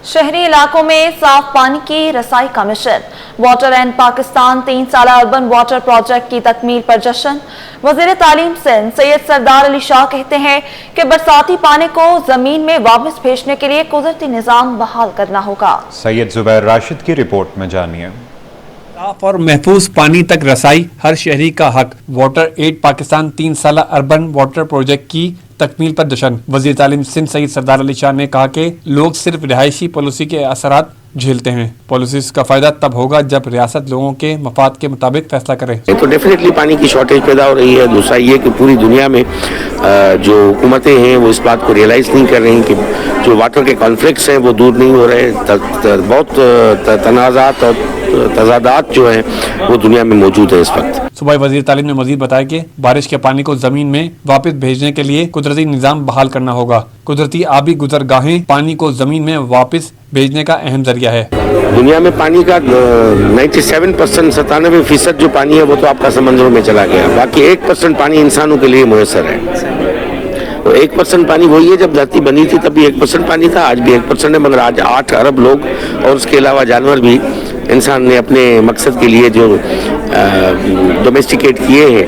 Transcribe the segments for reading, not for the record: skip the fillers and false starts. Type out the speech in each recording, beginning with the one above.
शहरी इलाकों में साफ पानी की रसाई का मिशन। वाटर एंड पाकिस्तान 3 साला अर्बन वाटर प्रोजेक्ट की तकमील पर जश्न। वज़ीर तालीम सिंध सैयद सरदार अली शाह कहते हैं कि बरसाती पानी को जमीन में वापस भेजने के लिए कुदरती निज़ाम बहाल करना होगा। सैयद जुबैर राशिद की रिपोर्ट में जानिए। साफ और महफूज पानी तक रसाई हर शहरी का हक। वाटर एड पाकिस्तान 3 साला अर्बन वाटर प्रोजेक्ट की तकमील पर जश्न। वज़ीर तालीम सिंध सैयद सरदार अली शाह ने कहा कि लोग सिर्फ रिहायशी पॉलिसी के असरात झेलते हैं। पॉलिसीज का फायदा तब होगा जब रियासत लोगों के मफाद के मुताबिक फैसला करे। तो डेफिनेटली पानी की शॉर्टेज पैदा हो रही है। दूसरा ये कि पूरी दुनिया में जो हुकूमतें हैं वो इस बात को रियलाइज नहीं कर रही कि जो वाटर के कॉन्फ्लिक्ट्स हैं वो दूर नहीं हो रहे। बहुत तनाज़ात और तजादात जो है वो दुनिया में मौजूद है इस वक्त। सूबाई वज़ीर तालीम ने मज़ीद बताया कि बारिश के पानी को जमीन में वापस भेजने के लिए कुदरती निज़ाम बहाल करना होगा। कुदरती आबी गुजरगाहें पानी को जमीन में वापस भेजने का अहम जरिया है। दुनिया में पानी का 97% जो पानी है वो तो आपका समंदरों में चला गया। बाकी 1% पानी इंसानों के लिए मुयसर है। तो 1% पानी वही है, जब धरती बनी थी तब भी 1% पानी था, आज भी 1% है, मगर आज 8 अरब लोग और उसके अलावा जानवर भी इंसान ने अपने मकसद के लिए जो डोमेस्टिकेट किए हैं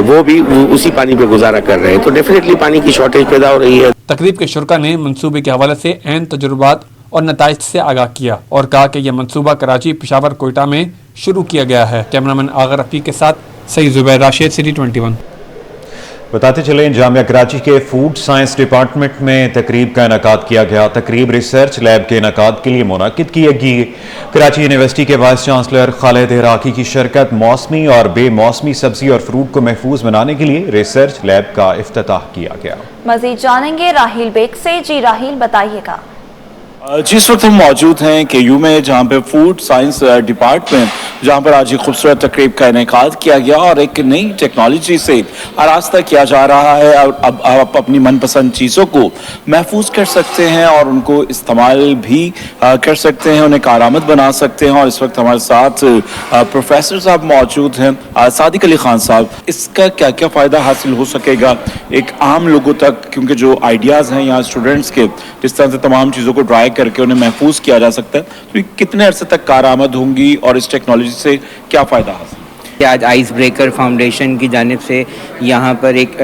वो भी उसी पानी पे गुजारा कर रहे हैं। तो डेफिनेटली पानी की शॉर्टेज पैदा हो रही है। तकरीब के शुरका ने मंसूबे के हवाले से अहम तजुर्बात और नताइज से आगाह किया और कहा कि यह मंसूबा कराची, पेशावर, कोयटा में शुरू किया गया है। कैमरामैन आगा रफी के साथ सईद जुबैर राशिद, सिटी 21। बताते चलें, जामिया कराची के फूड साइंस डिपार्टमेंट में तकरीब का इनेकाद किया गया। तकरीब रिसर्च लैब के इनेकाद के लिए मुनाकिद की गई। कराची यूनिवर्सिटी के वाइस चांसलर खालिद इराकी की शिरकत। मौसमी और बेमौसमी सब्जी और फ्रूट को महफूज बनाने के लिए रिसर्च लैब का इफ्तिताह किया गया। मजीद जानेंगे राहिल बेग से। जी राहिल, बताइएगा। जिस वक्त हम मौजूद हैं KU में, जहाँ पे फूड साइंस डिपार्टमेंट, जहाँ पर आज एक खूबसूरत तकरीब का इनेकाद किया गया और एक नई टेक्नोलॉजी से आरास्ता किया जा रहा है। अब आप अपनी मनपसंद चीज़ों को महफूज कर सकते हैं और उनको इस्तेमाल भी कर सकते हैं, उन्हें कारआमद बना सकते हैं। और इस वक्त हमारे साथ प्रोफेसर साहब मौजूद हैं, सादिक अली खान साहब। इसका क्या क्या फ़ायदा हासिल हो सकेगा एक आम लोगों तक, क्योंकि जो आइडियाज़ हैं यहाँ स्टूडेंट्स के, जिस तरह से तमाम चीज़ों को ड्राई करके उन्हें महफूज किया जा सकता है, तो कितने अरसे तक कारआमद होंगी और इस टेक्नोलॉजी से क्या फ़ायदा हासिल? आज आइस ब्रेकर फाउंडेशन की जानिब से यहाँ पर एक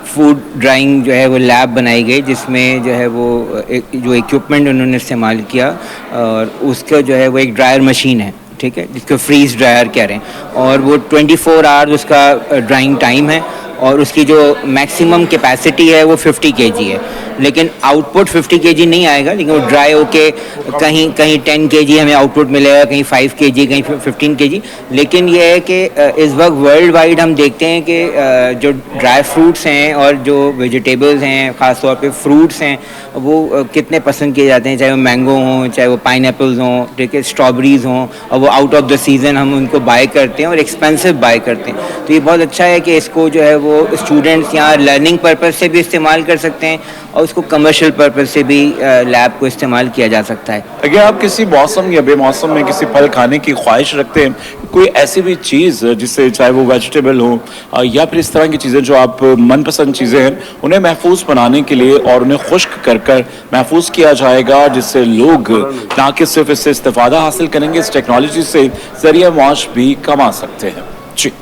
फूड ड्राइंग जो है वो लैब बनाई गई, जिसमें जो है वो जो इक्विपमेंट उन्होंने इस्तेमाल किया और उसका जो है वो एक ड्रायर मशीन है, ठीक है, जिसको फ्रीज ड्रायर कह रहे हैं, और वो 24 आवर्स उसका ड्राइंग टाइम है और उसकी जो मैक्सिमम कैपेसिटी है वो 50 kg है। लेकिन आउटपुट 50 kg नहीं आएगा, लेकिन वो ड्राई होके कहीं 10 kg हमें आउटपुट मिलेगा, कहीं 5 kg, कहीं 15 kg। लेकिन ये है कि इस वक्त वर्ल्ड वाइड हम देखते हैं कि जो ड्राई फ्रूट्स हैं और जो वेजिटेबल्स हैं, ख़ास तौर पे फ्रूट्स हैं, वो कितने पसंद किए जाते हैं, चाहे वो मैंगो हों, चाहे वो पाइनएप्पल्स हों, ठीक है, स्ट्रॉबेरीज़ हों, और वो आउट ऑफ द सीज़न हम उनको बाय करते हैं और एक्सपेंसिव बाय करते हैं। तो ये बहुत अच्छा है कि इसको जो है वो स्टूडेंट्स यहाँ लर्निंग पर्पस से भी इस्तेमाल कर सकते हैं और उसको कमर्शियल पर्पस से भी लैब को इस्तेमाल किया जा सकता है। अगर आप किसी मौसम या बेमौसम में किसी फल खाने की ख्वाहिश रखते हैं, कोई ऐसी भी चीज़ जिससे, चाहे वो वेजिटेबल हो या फिर इस तरह की चीज़ें जो आप मनपसंद चीज़ें हैं, उन्हें महफूज बनाने के लिए और उन्हें खुश्क कर कर महफूज किया जाएगा, जिससे लोग ना कि सिर्फ इससे इस्तेफादा हासिल करेंगे, इस टेक्नोलॉजी से ज़रिया माश भी कमा सकते हैं। जी।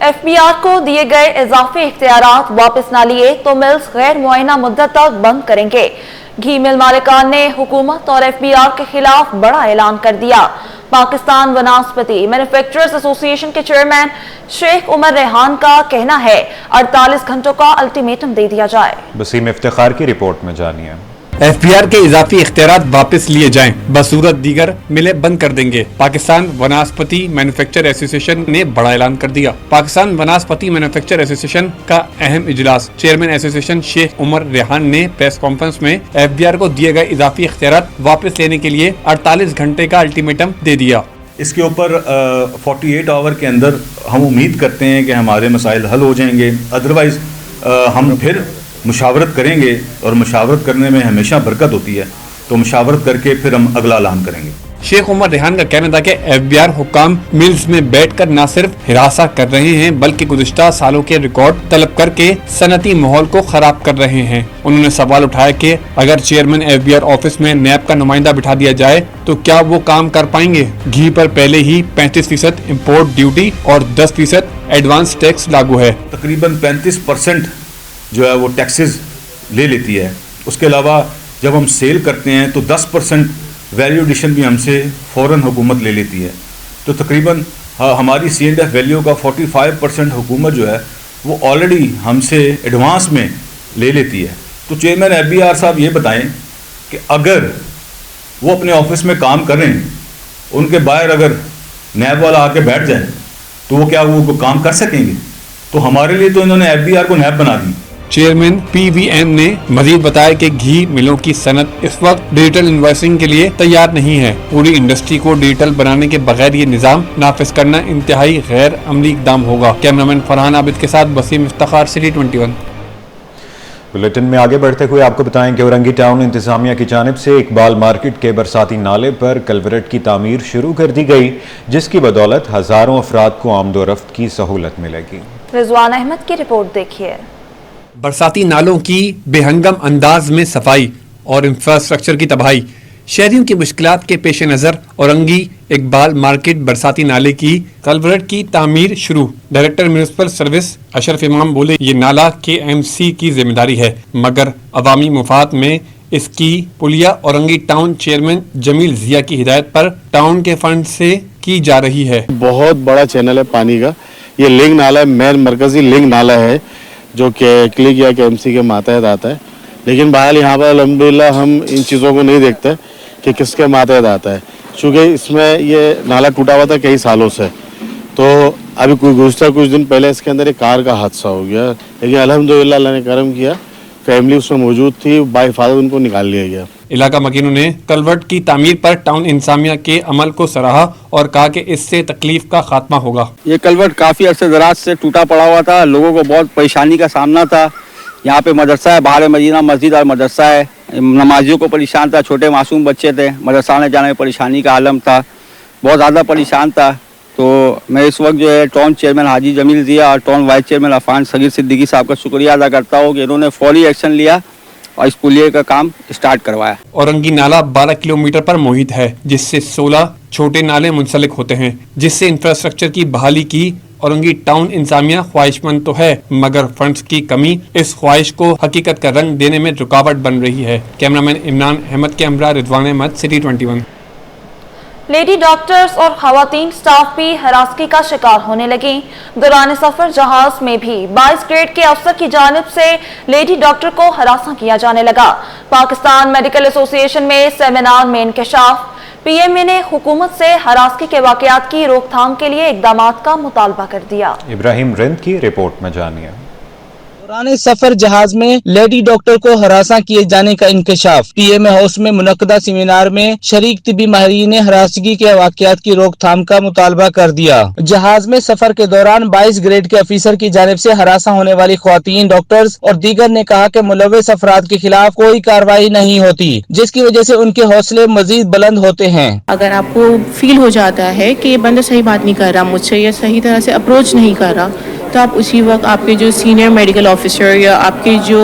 FBR को दिए गए इजाफी इख्तियारात वापस ना लिए तो मिल्स गैर मुआयना मुद्दत तक बंद करेंगे। घी मिल मालिकान ने हुकूमत और FBR के खिलाफ बड़ा ऐलान कर दिया। पाकिस्तान वनस्पति मैन्युफैक्चरर्स एसोसिएशन के चेयरमैन शेख उमर रेहान का कहना है 48 घंटों का अल्टीमेटम दे दिया जाए। वसीम इफ्तिखार की रिपोर्ट में जानिए। FBR के इजाफी इख्तियारात वापस लिए जाएं, बसूरत दीगर मिलें बंद कर देंगे। पाकिस्तान वनस्पति मैन्युफैक्चर एसोसिएशन ने बड़ा ऐलान कर दिया। पाकिस्तान वनस्पति मैन्युफैक्चर एसोसिएशन का अहम इजलास चेयरमैन एसोसिएशन शेख उमर रेहान ने प्रेस कॉन्फ्रेंस में FBR को दिए गए इजाफी इख्तियारात वापस लेने के लिए 48 घंटे का अल्टीमेटम दे दिया। इसके ऊपर 48 आवर के अंदर हम उम्मीद करते हैं कि हमारे मसाइल हल हो जाएंगे। अदरवाइज हम फिर मुशावरत करेंगे और मुशावरत करने में हमेशा बरकत होती है, तो मुशावरत करके फिर हम अगला ऐलान करेंगे। शेख उमर रेहान का कहना था कि एफबीआर हुक्काम मिल्स में बैठकर न सिर्फ हिरासा कर रहे हैं बल्कि गुज़िश्ता सालों के रिकॉर्ड तलब करके सनती माहौल को खराब कर रहे हैं। उन्होंने सवाल उठाया कि अगर चेयरमैन एफबीआर ऑफिस में नैब का नुमाइंदा बिठा दिया जाए तो क्या वो काम कर पाएंगे। घी पर पहले ही 35% इम्पोर्ट ड्यूटी और 10% एडवांस टैक्स लागू है। तकरीबन 35% जो है वो टैक्सेस ले लेती है। उसके अलावा जब हम सेल करते हैं तो 10% वैल्यू एडिशन भी हमसे फ़ौरन हुकूमत ले लेती है। तो तकरीबन हमारी C&F वैल्यू का 45% हुकूमत जो है वो ऑलरेडी हमसे एडवांस में ले लेती है। तो चेयरमैन एफबीआर साहब ये बताएं कि अगर वो अपने ऑफिस में काम कर रहे हैं, उनके बाहर अगर नैब वाला आके बैठ जाए तो वो क्या वो काम कर सकेंगे? तो हमारे लिए तो इन्होंने एफबीआर को नैब बना दी। चेयरमैन PVM ने मजीद बताया कि घी मिलों की सनत इस वक्त डिजिटल इन्वॉइसिंग के लिए तैयार नहीं है। पूरी इंडस्ट्री को डिजिटल बनाने के बगैर ये निज़ाम नाफिज करना इंतहाई गैर अमली इक़दाम होगा। कैमरामैन फरहान आबिद के साथ वसीम इफ्तिखार, सिटी 21। बुलेटिन में आगे बढ़ते हुए आपको बताएं कि औरंगी टाउन इंतजामिया की जानिब से इकबाल मार्केट के बरसाती नाले पर कल्वरेट की तामीर शुरू कर दी गई, जिसकी बदौलत हज़ारों अफराद को आमदोरफ्त की सहूलत मिलेगी। रिजवान अहमद की रिपोर्ट देखिए। बरसाती नालों की बेहंगम अंदाज में सफाई और इंफ्रास्ट्रक्चर की तबाही, शहरियों की मुश्किलात के पेश नज़र औरंगी इकबाल मार्केट बरसाती नाले की कल्वरेट की तामीर शुरू। डायरेक्टर म्यूनिसिपल सर्विस अशरफ इमाम बोले ये नाला KMC की जिम्मेदारी है, मगर अवामी मुफाद में इसकी पुलिया औरंगी टाउन चेयरमैन जमील जिया की हिदायत पर टाउन के फंड से की जा रही है। बहुत बड़ा चैनल है पानी का, ये लिंक नाला है, मेन मरकजी लिंक नाला है जो कि क्लिक या KMC के मातहत आता है। लेकिन बहरहाल यहाँ पर अल्हम्दुलिल्लाह हम इन चीज़ों को नहीं देखते कि किसके मातहत आता है, चूँकि इसमें ये नाला टूटा हुआ था कई सालों से। तो अभी गुज़श्ता कुछ दिन पहले इसके अंदर एक कार का हादसा हो गया, लेकिन अल्हम्दुलिल्लाह अल्लाह ने करम किया, फैमिली उसमें मौजूद थी, बाहिफाजत उनको निकाल लिया गया। इलाका मकीनों ने कलवर्ट की तामीर पर टाउन इंतजामिया के अमल को सराहा और कहा कि इससे तकलीफ का खात्मा होगा। ये कलवर्ट काफ़ी अरसे दराज से टूटा पड़ा हुआ था, लोगों को बहुत परेशानी का सामना था। यहाँ पे मदरसा है, बाहर मदीना मस्जिद और मदरसा है, नमाजियों को परेशान था, छोटे मासूम बच्चे थे, मदरसा में जाने में परेशानी का आलम था, बहुत ज़्यादा परेशान था। तो मैं इस वक्त जो है टाउन चेयरमैन हाजी जमील जिया और town vice chairman Afan Sagir Siddiqui sahab का शुक्रिया अदा करता हूँ कि इन्होंने फौरी एक्शन लिया और इस पुलिये का काम स्टार्ट करवाया। औरंगी नाला 12 किलोमीटर पर मुहित है, जिससे 16 छोटे नाले मुंसलिक होते हैं, जिससे इंफ्रास्ट्रक्चर की बहाली की औरंगी टाउन इंतजामिया ख्वाहिशमंद तो है, मगर फंड्स की कमी इस ख्वाहिश को हकीकत का रंग देने में रुकावट बन रही है। कैमरामैन इमरान अहमद के Humra Rizwan Ahmed, city 21। Lady doctors और खवातीन स्टाफ भी हरासगी का शिकार होने लगी। दौरान सफर जहाज में भी 22 ग्रेड के अफसर की जानिब से लेडी डॉक्टर को हरासा किया जाने लगा। पाकिस्तान मेडिकल एसोसिएशन में सेमिनार में इंकशाफ, PMA ने हुकूमत से हरासगी के वाकयात की रोकथाम के लिए इकदामात का मुतालबा कर दिया। इब्राहिम रिंद की रिपोर्ट में जानिए। दौरान सफर जहाज में लेडी डॉक्टर को हरासा किए जाने का इंकशाफ। PMA हाउस में मुनक्कदा सेमिनार में शरीक तिबी माहिरीन ने हरासगी के वाकयात की रोकथाम का मुतालबा कर दिया। जहाज में सफर के दौरान 22 ग्रेड के अफसर की जानिब से हरासा होने वाली ख्वातीन डॉक्टर्स और दीगर ने कहा कि मुलव्वस अफराद के खिलाफ कोई कार्रवाई नहीं होती, जिसकी वजह से उनके हौसले मजीद बुलंद होते हैं। अगर आपको फील हो जाता है कि ये बंदा सही बात नहीं कर रहा मुझसे या सही तरह से अप्रोच नहीं कर रहा, तो आप उसी वक्त आपके जो सीनियर मेडिकल ऑफिसर या आपके जो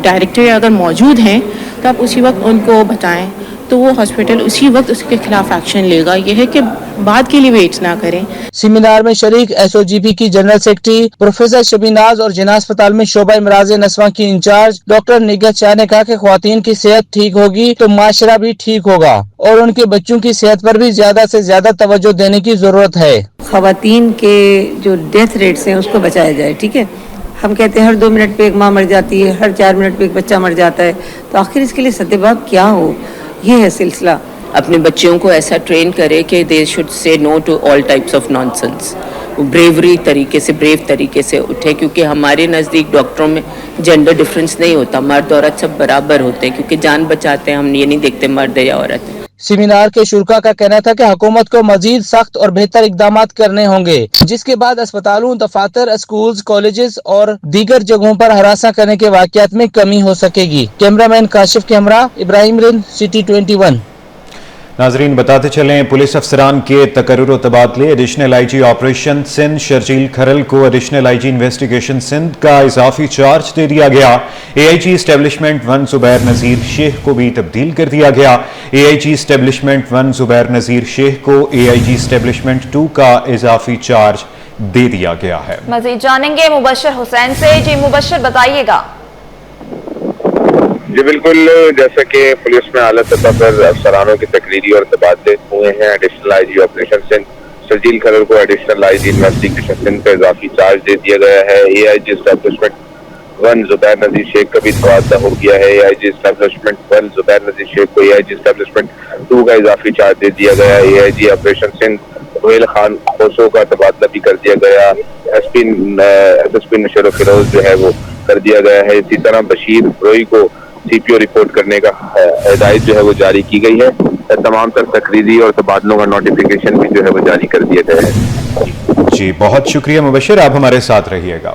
डायरेक्टर अगर मौजूद हैं तो आप उसी वक्त उनको बताएं, तो वो हॉस्पिटल उसी वक्त उसके खिलाफ एक्शन लेगा। यह है कि बाद के लिए वेट ना करें। सेमिनार में शरीक SOGP की जनरल सेक्रेटरी प्रोफेसर शबीनाज और जिना अस्पताल में शोबा इमराज नस्वा की इंचार्ज डॉक्टर निगहत शाह ने कहा कि ख्वातीन की सेहत ठीक होगी तो माशरा भी ठीक होगा और उनके बच्चों की सेहत पर भी ज्यादा से ज्यादा तवज्जो देने की जरूरत है। ख्वातीन के जो डेथ रेट्स हैं उसको बचाया जाए। ठीक है, हम कहते हैं हर 2 मिनट पे एक माँ मर जाती है, हर 4 मिनट पे एक बच्चा मर जाता है, तो आखिर इसके लिए सद्देबाब क्या हो, ये है सिलसिला। अपने बच्चों को ऐसा ट्रेन करे कि they should say no to all types of nonsense, bravery तरीके से ब्रेव तरीके से उठे, क्योंकि हमारे नज़दीक डॉक्टरों में जेंडर डिफरेंस नहीं होता, मर्द औरत सब बराबर होते हैं, क्योंकि जान बचाते हैं। हम ये नहीं देखते मर्द है या औरत है। सेमिनार के शुरका का कहना था कि हुकूमत को मजीद सख्त और बेहतर इकदाम करने होंगे, जिसके बाद अस्पतालों, दफातर, स्कूल्स, कॉलेजेस और दीगर जगहों पर हरासा करने के वाकयात में कमी हो सकेगी। कैमरामैन काशिफ के हमरा इब्राहिम रिंद, सिटी 21। नाजरीन बताते चलें, पुलिस अफसरान के तकर्रुर व तबादले। Additional IG operation Sindh Sharjeel Kharal को एडिशनल आईजी इन्वेस्टिगेशन सिंध का इजाफी चार्ज दे दिया गया। एआईजी एस्टेब्लिशमेंट 1 जुबैर नज़ीर शेख को भी तब्दील कर दिया गया। एआईजी एस्टेब्लिशमेंट 1 जुबैर नज़ीर शेख को एआईजी एस्टेब्लिशमेंट 2 का इजाफी चार्ज दे दिया गया है। मजीद जानेंगे मुबशर हुसैन से। जी मुबशर, बताइएगा। जी बिल्कुल, जैसे कि पुलिस में आला सतह पर अफसरानों के तकरीरी और तबादले हुए हैं। Additional IG operation Sindh Sharjeel Kharal को एडिशनल आईजी इन्वेस्टिगेशन सिंध का इजाफी चार्ज दे दिया गया है। एआईजी एस्टेब्लिशमेंट 1 जुबैर नज़ीर शेख का भी तबादला हो गया है। एआईजी एस्टेब्लिशमेंट 1 जुबैर नज़ीर शेख को एआईजी एस्टेब्लिशमेंट 2 का इजाफी चार्ज दे दिया गया है। एआईजी ऑपरेशन सिंध रोहेल खान खोसो का तबादला भी कर दिया गया। एसएसपी नशर फिरोज जो है वो कर दिया गया है। इसी तरह बशीर रोई को सीपीओ रिपोर्ट करने का हिदायत जो है वो जारी की गई है। तमाम तर तकरीरी और तबादलों का नोटिफिकेशन भी जो है वो जारी कर दिए गए हैं। जी बहुत शुक्रिया मुबशर, आप हमारे साथ रहिएगा।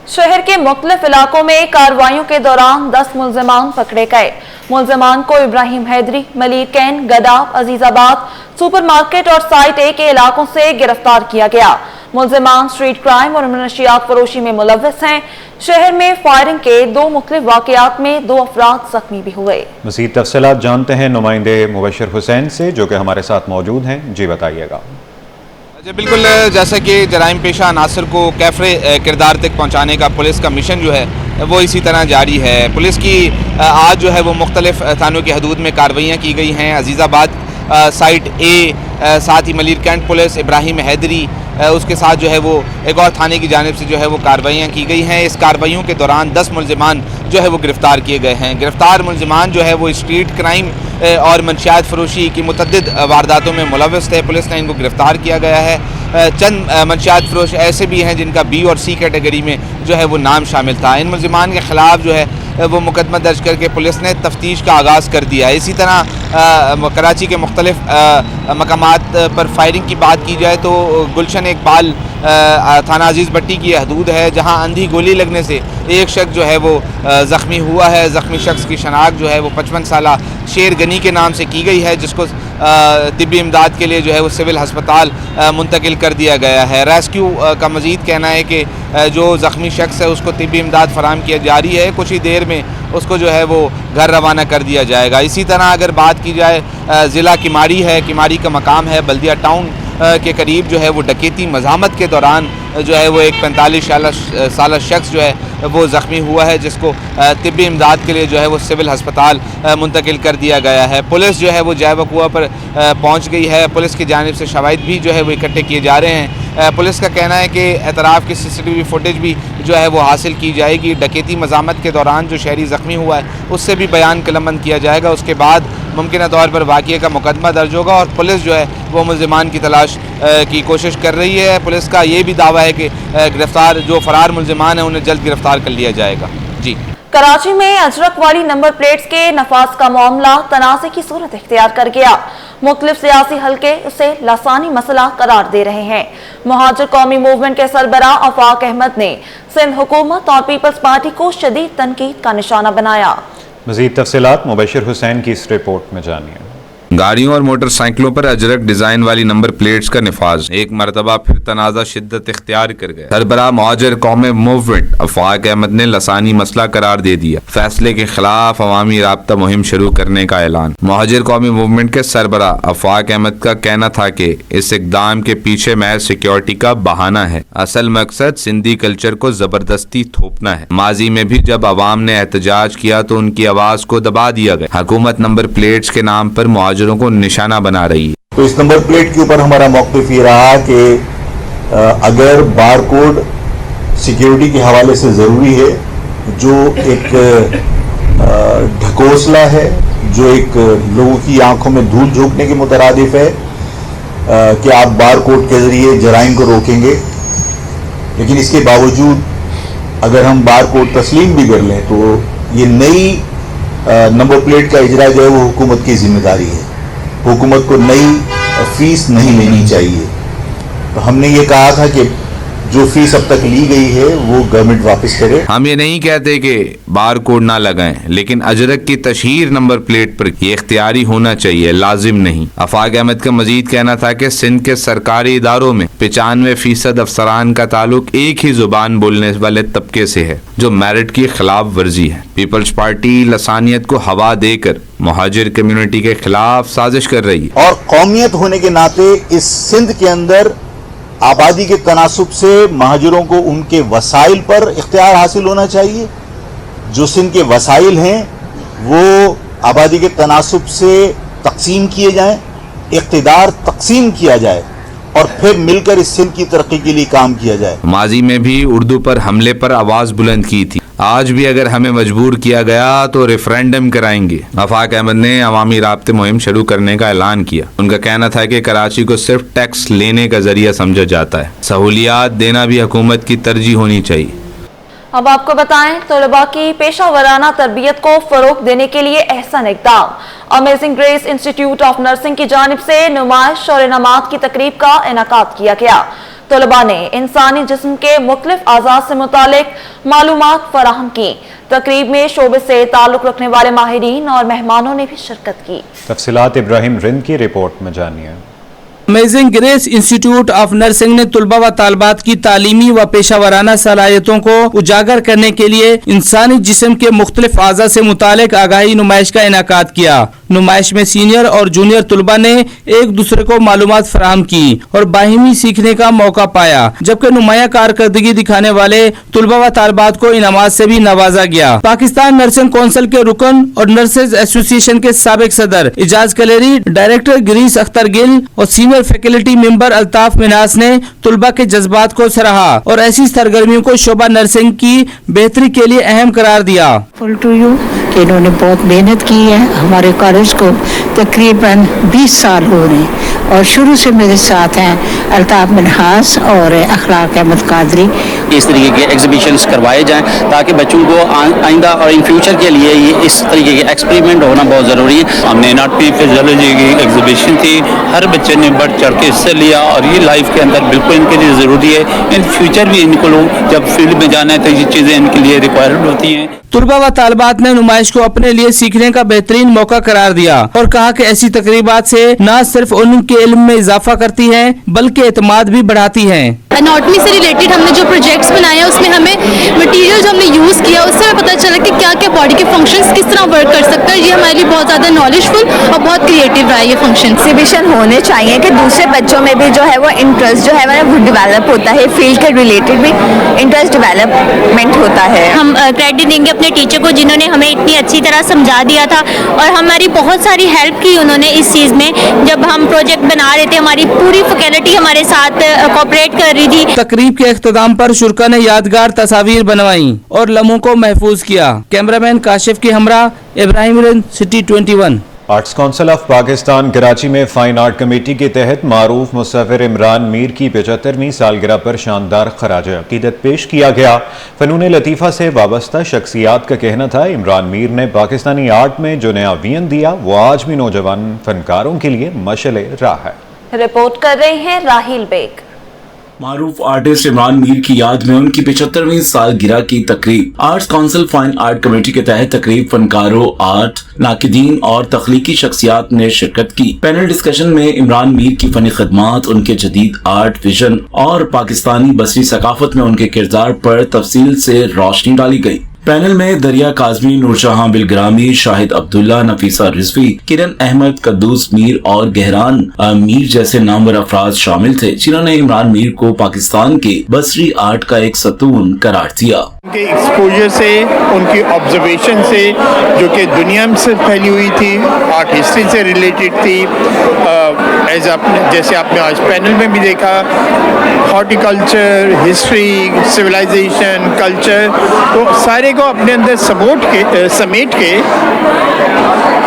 शहर के मुख्तलिफ इलाकों में कार्रवाइयों के दौरान 10 मुल्जिमान पकड़े गए। मुल्जिमान को इब्राहिम हैदरी, मलिर कैन, गदाब, अजीजाबाद, सुपरमार्केट और साइट ए के इलाकों से गिरफ्तार किया गया। मुल्जिमान स्ट्रीट क्राइम और मनशियात फरोशी में मुलव्वस हैं। शहर में फायरिंग के 2 मुख्तलिफ वाक़यात में 2 अफराद जख्मी भी हुए। मज़ीद तफसीलात जानते हैं नुमाइंदे मुबशर हुसैन से, जो कि हमारे साथ मौजूद हैं। जी बताइएगा। जी बिल्कुल, जैसा कि जराइम पेशा अनासर को कैफरे किरदार तक पहुँचाने का पुलिस का मिशन जो है वो इसी तरह जारी है। पुलिस की आज जो है वो मुख्तलिफ थानों की हदूद में कार्रवाइयाँ की गई हैं। अजीज़ाबाद साइट ए, साथ ही मलिर कैंट पुलिस, इब्राहिम हैदरी, उसके साथ जो है वो एक और थाने की जानिब से जो है वो कार्रवाइयाँ की गई हैं। इस कार्रवाइयों के दौरान 10 मुल्जिमान जो है वो गिरफ़्तार किए गए हैं। गिरफ़्तार मुल्जिमान जो है वो स्ट्रीट क्राइम और मनशियात फरोशी की मुतअद्दिद वारदातों में मुलव्वस थे। पुलिस ने इनको गिरफ़्तार किया गया है। चंद मनशियात फरोश ऐसे भी हैं जिनका बी और सी कैटेगरी में जो है वो नाम शामिल था। इन मुल्जिमान के ख़िलाफ़ जो है वो मुकदमा दर्ज करके पुलिस ने तफ्तीश का आगाज़ कर दिया है। इसी तरह कराची के मुख्तलिफ मकामात पर फायरिंग की बात की जाए तो गुलशन इकबाल थाना अजीज़ भट्टी की हदूद है, जहां अंधी गोली लगने से एक शख्स जो है वो ज़ख्मी हुआ है। ज़ख्मी शख्स की शनाख्त जो है वो 55 साला शेर गनी के नाम से की गई है, जिसको तिब्बी इमदाद के लिए जो है वो सिविल हस्पताल मुंतकिल कर दिया गया है। रेस्क्यू का मज़ीद कहना है कि जो ज़ख्मी शख्स है उसको तिब्बी इमदाद फराहम किया जारी है। कुछ ही देर में उसको जो है वो घर रवाना कर दिया जाएगा। इसी तरह अगर बात की जाए ज़िला किमाड़ी है, किमाड़ी का मकाम है बल्दिया टाउन के करीब जो है वो डकैती मज़ामत के दौरान जो है वो एक 45 साल शख्स जो है वो ज़ख्मी हुआ है, जिसको तिब्बी इमदाद के लिए जो है वो सिविल हस्पताल मुंतकिल कर दिया गया है। पुलिस जो है वो जय वक़ुआ पर पहुंच गई है। पुलिस की जानिब से शवाहिद भी जो है वो इकट्ठे किए जा रहे हैं। पुलिस का कहना है कि एतराफ़ की CCTV फुटेज भी जो है वो हासिल की जाएगी। डकैती मज़ामत के दौरान जो शहरी ज़ख्मी हुआ है उससे भी बयान कलमबंद किया जाएगा। उसके बाद मुमकिन तौर पर वाक़ये का मुकदमा दर्ज होगा और पुलिस जो है वो मुल्ज़िमान की तलाश की कोशिश कर रही है। पुलिस का ये भी दावा है कि गिरफ्तार जो फरार मुल्ज़िमान हैं उन्हें जल्द गिरफ्तार कर लिया जाएगा। जी, कराची में अजरक वाली नंबर प्लेट्स के नफाज का मामला तनाज़े की सूरत इख्तियार कर गया। मुख्तलिफ सियासी हल्के उसे लासानी मसला करार दे रहे हैं। मुहाजिर कौमी मूवमेंट के सरबराह आफाक अहमद ने सिंध हुकूमत और पीपल्स पार्टी को शदीद तनकीद का निशाना बनाया। मज़ीद तफसीलात मुबशर हुसैन की इस रिपोर्ट में जानिए। गाड़ियों और मोटरसाइकिलों पर अजरक डिजाइन वाली नंबर प्लेट्स का निफाज एक मरतबा फिर तनाज़ा शिद्दत इख्तियार कर गया। सरबराह मुहाजिर कौमी मूवमेंट आफाक अहमद ने लसानी मसला करार दे दिया। फैसले के खिलाफ अवामी राब्ता मुहिम शुरू करने का ऐलान। मुहाजिर कौमी मूवमेंट के सरबराह आफाक अहमद का कहना था कि इस इकदाम के पीछे महज सिक्योरिटी का बहाना है। असल मकसद सिंधी कल्चर को जबरदस्ती थोपना है। माजी में भी जब अवाम ने एहतजाज किया तो उनकी आवाज को दबा दिया गया। हुकूमत नंबर प्लेट्स के नाम पर मुहाजिरों को निशाना बना रही है। तो इस नंबर प्लेट के ऊपर हमारा मौक़िफ़ ये रहा कि अगर बार कोड सिक्योरिटी के हवाले से ज़रूरी है, जो एक ढकोसला है, जो एक लोगों की आंखों में धूल झोंकने के मुतरादिफ है कि आप बार कोड के ज़रिए जराइम को रोकेंगे, लेकिन इसके बावजूद अगर हम बार कोड तस्लीम भी कर लें तो ये नई नंबर प्लेट का इजरा जो है वो हुकूमत की जिम्मेदारी है। हुकूमत को नई फीस नहीं लेनी चाहिए। तो हमने ये कहा था कि जो फीस अब तक ली गई है वो गवर्नमेंट वापस करे। हम ये नहीं कहते कि बार कोड ना लगाएं, लेकिन अजरक की तशहीर नंबर प्लेट पर ये इख्तियारी होना चाहिए, लाजिम नहीं। आफाक अहमद का मजीद कहना था कि सिंध के सरकारी इदारों में 95% अफसरान का ताल्लुक एक ही जुबान बोलने वाले तबके से है, जो मेरिट की खिलाफ वर्जी है। पीपल्स पार्टी लसानियत को हवा देकर मुहाजिर कम्युनिटी के खिलाफ साजिश कर रही है। और कौमियत होने के नाते इस सिंध के अंदर आबादी के तनासुब से महाजिरों को उनके वसाइल पर इख्तियार हासिल होना चाहिए। जो सिंध के वसाइल हैं वो आबादी के तनासुब से तकसीम किए जाएं, इख्तिदार तकसीम किया जाए और फिर मिलकर इस सिंध की तरक्की के लिए काम किया जाए। माजी में भी उर्दू पर हमले पर आवाज बुलंद की थी, आज भी अगर हमें मजबूर किया गया तो रेफरेंडम कराएंगे। आफाक अहमद ने अवामी राब्ते मुहिम शुरू करने का ऐलान किया। उनका कहना था कि कराची को सिर्फ टैक्स लेने का जरिया समझा जाता है, सहूलियात देना भी हुकूमत की तरजीह होनी चाहिए। अब आपको बताएं, तलबा की पेशा वराना तरबियत को फरोग देने के लिए अहसन इक़दाम। Amazing grace institute of nursing की जानिब से नुमाइश और इनामात की तकरीब का इनेकाद किया गया। तलबा ने इंसानी जिस्म के मुख्तलिफ आज़ाद से मुतालिक मालूमात फराहम की। तकरीब में शोबे से ताल्लुक रखने वाले माहिरीन और मेहमानों ने भी शिरकत की। तफसीलात इब्राहिम रिंद की रिपोर्ट में जानिए। Amazing grace institute of nursing ने तलबा व तालबात की तालीमी व पेशा वराना सलाहियतों को उजागर करने के लिए इंसानी जिस्म के मुख्तलिफ आज़ा से मुतालिक आगाही नुमाइश का इनेकाद किया। नुमाइश में सीनियर और जूनियर तलबा ने एक दूसरे को मालूमात फराहम की और बाहिमी सीखने का मौका पाया, जबकि नुमाया कारकर्दगी दिखाने वाले तलबा व तालबात को इनामात से भी नवाजा गया। पाकिस्तान नर्सिंग कौंसिल के रुकन और नर्सेज एसोसिएशन के साबिक सदर इजाज कलेरी, डायरेक्टर गिरीश अख्तर गिल और senior faculty member Altaf Manas ने तलबा के जज्बात को सराहा और ऐसी सरगर्मियों को शोबा नर्सिंग की बेहतरी के लिए अहम करार दिया। फुल टू यू कि इन्होंने बहुत मेहनत की है। हमारे कॉलेज को तकरीबन 20 साल हो रहे हैं और शुरू से मेरे साथ हैं अल्ताफ मिनहास और अखलाक अहमद कादरी। इस तरीके के एग्जीबिशंस करवाए जाएं ताकि बच्चों को आइंदा और इन फ्यूचर के लिए ये इस तरीके के एक्सपेरिमेंट होना बहुत ज़रूरी है। हमने एनाटॉमी फिजियोलॉजी की एग्जीबिशन थी, हर बच्चे ने बढ़ चढ़ के हिस्सा लिया और ये लाइफ के अंदर बिल्कुल इनके लिए ज़रूरी है। इन फ्यूचर भी इनको लोग जब फील्ड में जाना है तो ये चीज़ें इनके लिए रिक्वायर्ड होती हैं। तलबा व तालबात ने नुमाइश को अपने लिए सीखने का बेहतरीन मौका करार दिया और कहा कि ऐसी तकरीबात से न सिर्फ उनके इल्म में इजाफा करती हैं बल्कि एतमाद भी बढ़ाती हैं। एनाटॉमी से रिलेटेड हमने जो प्रोजेक्ट्स बनाए हैं उसमें हमें मटेरियल जो हमने यूज़ किया उससे हमें पता चला कि क्या क्या बॉडी के फंक्शंस किस तरह वर्क कर सकता है। ये हमारे लिए बहुत ज़्यादा नॉलेजफुल और बहुत क्रिएटिव रहा ये फंक्शन। एग्जीबिशन होने चाहिए कि दूसरे बच्चों में भी जो है वो इंटरेस्ट जो है वो डिवेलप होता है, फील्ड के रिलेटेड भी इंटरेस्ट डेवलपमेंट होता है। हम क्रेडिट देंगे अपने टीचर को जिन्होंने हमें इतनी अच्छी तरह समझा दिया था और हमारी बहुत सारी हेल्प की उन्होंने इस चीज़ में। जब हम प्रोजेक्ट बना रहे थे हमारी पूरी फैकल्टी हमारे साथ कोऑपरेट कर रही थी। तकरीब के इख्तिताम पर शुरका ने यादगार तस्वीर बनवाई और लम्हों को महफूज किया। कैमरामैन काशिफ के हमरा Ibrahim Rind, city 21। Arts council of Pakistan Karachi में फाइन आर्ट कमेटी के तहत मारूफ मुसव्विर इमरान मीर की 75वीं सालगिरह पर शानदार खराज अकीदत पेश किया गया। फनून लतीफ़ा से वाबस्ता शख्सियात का कहना था इमरान मीर ने पाकिस्तानी आर्ट में जो नया वियन दिया वो आज भी नौजवान फनकारों के लिए मशअल राह है। रिपोर्ट कर रहे हैं राहिल बेग। मारूफ आर्टिस्ट इमरान मीर की याद में उनकी 75वीं सालगिरह की तकरीब। Arts council fine art committee के तहत तकरीब फनकारों, आर्ट नाकिदीन और तख्लीकी शख्सियात ने शिरकत की। पैनल डिस्कशन में इमरान मीर की फनी खदमात, उनके जदीद आर्ट विजन और पाकिस्तानी बसरी सकाफत में उनके किरदार पर तफसील से रोशनी डाली गई। पैनल में दरिया काजमी, नूरजहां बिलग्रामी, शाहिद अब्दुल्ला, नफीसा रिजवी, किरण अहमद, कद्दूस मीर और गहरान मीर जैसे नामवर अफराद शामिल थे, जिन्होंने इमरान मीर को पाकिस्तान के बसरी आर्ट का एक सतून करार दिया। उनके एक्सपोजर से, उनकी ऑब्जर्वेशन से जो कि दुनिया में से फैली हुई थी, आर्ट हिस्ट्री से रिलेटेड थी, जैसे आपने आज पैनल में भी देखा, हॉर्टिकल्चर, हिस्ट्री, सिविलाइजेशन, कल्चर, तो सारे को अपने अंदर समेट के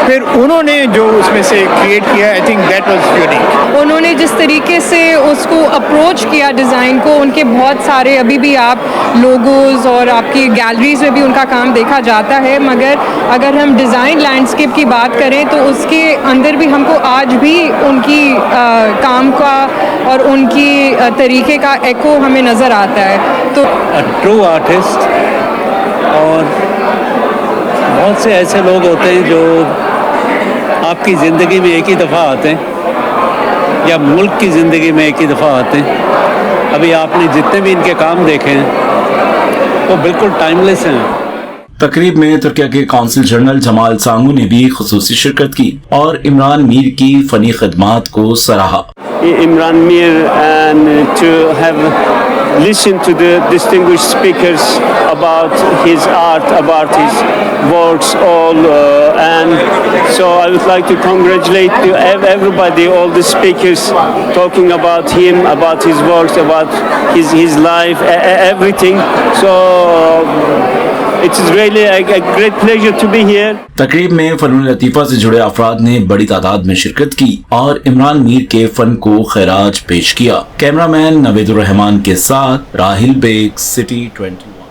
फिर उन्होंने जो उसमें से क्रिएट किया, I think that was unique. उन्होंने जिस तरीके से उसको अप्रोच किया डिज़ाइन को, उनके बहुत सारे अभी भी आप लोगोज़ और आपकी गैलरीज में भी उनका काम देखा जाता है, मगर अगर हम डिज़ाइन लैंडस्केप की बात करें तो उसके अंदर भी हमको आज भी उनकी काम का और उनकी तरीके का एको हमें नज़र आता है। तो ट्रू आर्टिस्ट, और बहुत से ऐसे लोग होते हैं जो आपकी ज़िंदगी में एक ही दफ़ा आते हैं या मुल्क की ज़िंदगी में एक ही दफ़ा आते हैं। अभी आपने जितने भी इनके काम देखे हैं वो बिल्कुल टाइमलेस हैं। तकरीब में तुर्किया के कौंसिल जनरल जमाल सांगू ने भी खुसूसी शिरकत की और इमरान मीर की फनी खदमात को सराहा। Imran Mir, and to have listened to the distinguished speakers about his art, about his works, all, and so I would like to congratulate to everybody, all the speakers talking about him, about his works, about his life, everything. So it is really a great pleasure to be here. तकरीब में फनून लतीफ़ा से जुड़े अफराद ने बड़ी तादाद में शिरकत की और इमरान मीर के फन को खैराज पेश किया। कैमरामैन नवेदुर रहमान के साथ राहिल बेग, सिटी 20।